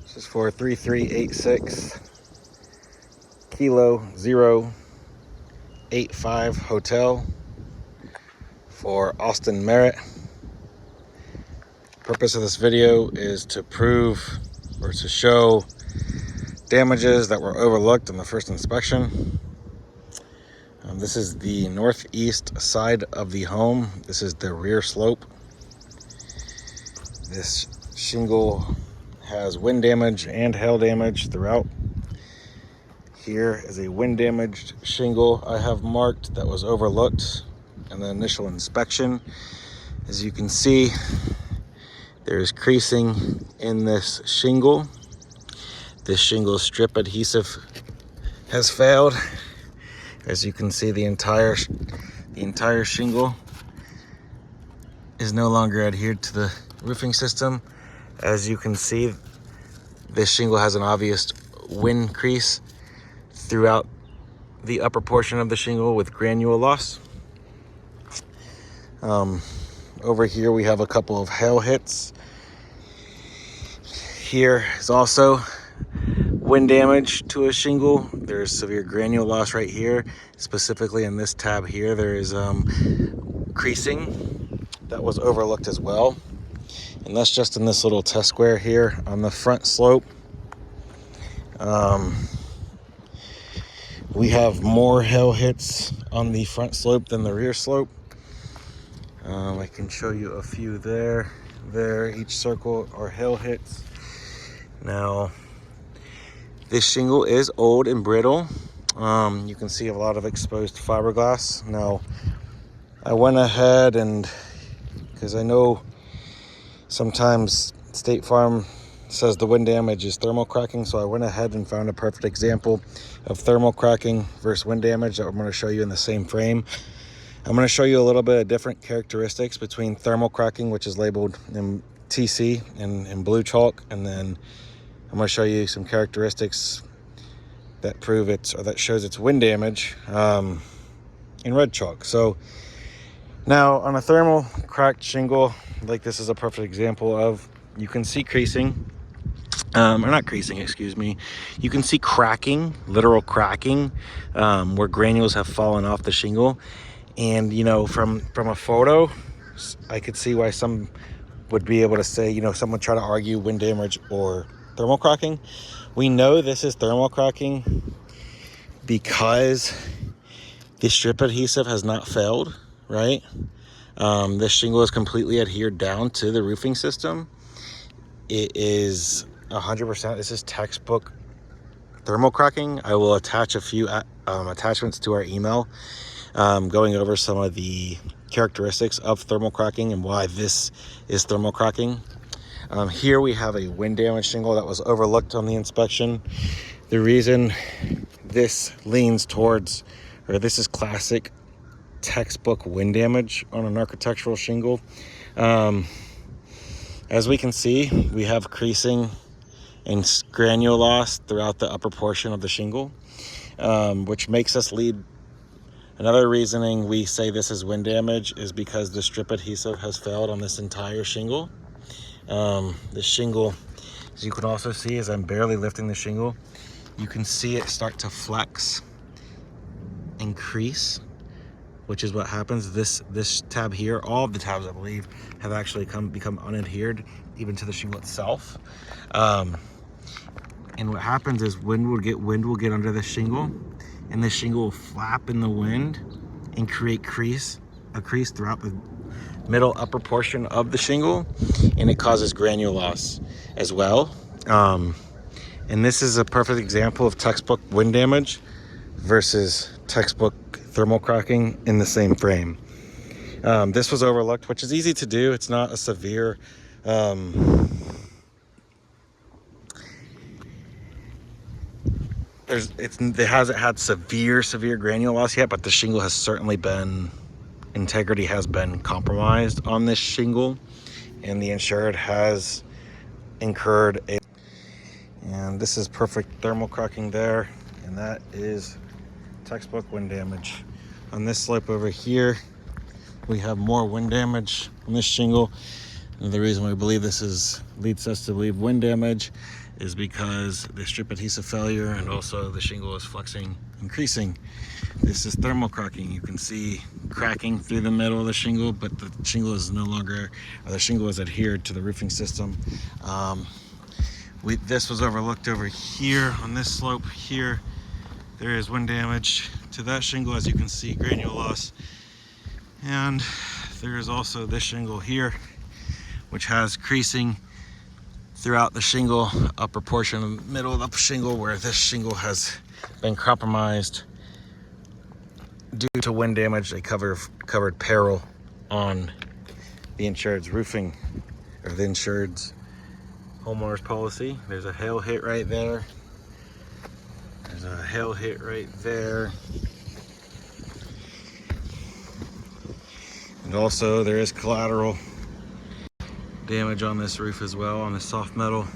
This is for 3386 Kilo 085 Hotel for Austin Merritt. Purpose of this video is to prove or to show damages that were overlooked in the first inspection. This is the northeast side of the home. This is the rear slope. This shingle has wind damage and hail damage throughout. Here is a wind damaged shingle I have marked that was overlooked in the initial inspection. As you can see, there's creasing in this shingle. This shingle strip adhesive has failed. As you can see, the entire shingle is no longer adhered to the roofing system. As you can see, this shingle has an obvious wind crease throughout the upper portion of the shingle with granule loss. Over here we have a couple of hail hits. Here is also wind damage to a shingle. There's severe granule loss right here. Specifically in this tab here, there is creasing that was overlooked as well. And that's just in this little test square here on the front slope. We have more hail hits on the front slope than the rear slope. I can show you a few there. Each circle are hail hits. Now, this shingle is old and brittle. You can see a lot of exposed fiberglass. Now, I went ahead and, because I know sometimes State Farm says the wind damage is thermal cracking, so I went ahead and found a perfect example of thermal cracking versus wind damage that I'm going to show you in the same frame. I'm going to show you a little bit of different characteristics between thermal cracking, which is labeled in TC in blue chalk, and then I'm going to show you some characteristics that prove it's, or that shows it's wind damage in red chalk. So now on a thermal cracked shingle, like this is a perfect example of, you can see creasing, or not creasing, excuse me. You can see cracking, literal cracking, where granules have fallen off the shingle. And, you know, from a photo, I could see why some would be able to say, you know, someone try to argue wind damage or thermal cracking. We know this is thermal cracking because the strip adhesive has not failed, right? This shingle is completely adhered down to the roofing system. It is 100%, this is textbook thermal cracking. I will attach a few attachments to our email going over some of the characteristics of thermal cracking and why this is thermal cracking. Here we have a wind damage shingle that was overlooked on the inspection. The reason this leans towards, or this is classic textbook wind damage on an architectural shingle. As we can see, we have creasing and granule loss throughout the upper portion of the shingle, which makes us lead. Another reasoning we say this is wind damage is because the strip adhesive has failed on this entire shingle. The shingle, as you can also see, as I'm barely lifting the shingle, you can see it start to flex and crease, which is what happens. This tab here, all of the tabs I believe, have actually become unadhered even to the shingle itself. And what happens is wind will get under the shingle, and the shingle will flap in the wind and create a crease throughout the middle upper portion of the shingle, and it causes granule loss as well. And this is a perfect example of textbook wind damage versus textbook thermal cracking in the same frame. This was overlooked, which is easy to do. It's not a severe it hasn't had severe granule loss yet, but the shingle has certainly been, integrity has been compromised on this shingle, and the insured has incurred a, and this is perfect thermal cracking there, and that is textbook wind damage. On this slope over here, we have more wind damage on this shingle. And the reason we believe this leads us to believe wind damage is because the strip adhesive failure and also the shingle is flexing, increasing. This is thermal cracking. You can see cracking through the middle of the shingle, but the shingle is no longer, or the shingle is adhered to the roofing system. This was overlooked over here on this slope here. There is wind damage to that shingle, as you can see, granule loss. And there is also this shingle here, which has creasing throughout the shingle, upper portion of the middle of the shingle, where this shingle has been compromised due to wind damage. They covered peril on the insured's roofing, or the insured's homeowner's policy. There's a hail hit right there. There's a hail hit right there. And also there is collateral damage on this roof as well, on the soft metal.